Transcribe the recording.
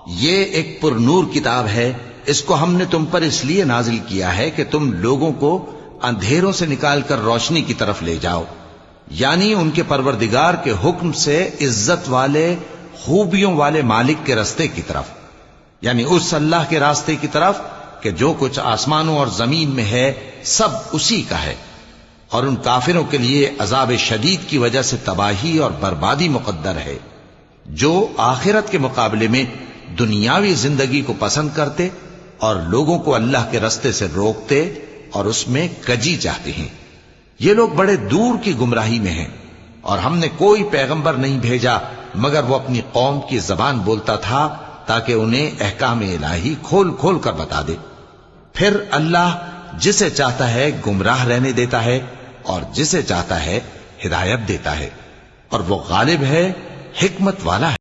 ये एक पुरनूर किताब है, इसको हमने तुम पर इसलिए नाजिल किया है कि तुम लोगों को अंधेरों से निकालकर रोशनी की तरफ ले जाओ, यानी उनके परवरदिगार के हुक्म से इज्जत वाले खूबियों वाले मालिक के रास्ते की तरफ, यानी उस अल्लाह के रास्ते की तरफ कि जो कुछ आसमानों और जमीन में है सब उसी का है। और उन काफिरों के लिए अजाब शदीद की वजह से तबाही और बर्बादी मुकद्दर है, जो आखिरत के मुकाबले में दुनियावी जिंदगी को पसंद करते और लोगों को अल्लाह के रास्ते से रोकते और उसमें कजी चाहते हैं। ये लोग बड़े दूर की गुमराही में हैं और हमने कोई पैगंबर नहीं भेजा मगर वो अपनी कौम की जबान बोलता था ताकि उन्हें अहकाम इलाही खोल खोल कर बता दे। फिर अल्लाह जिसे चाहता है गुमराह रहने देता है और जिसे चाहता है हिदायत देता है, और वो गालिब है, हिकमत वाला है।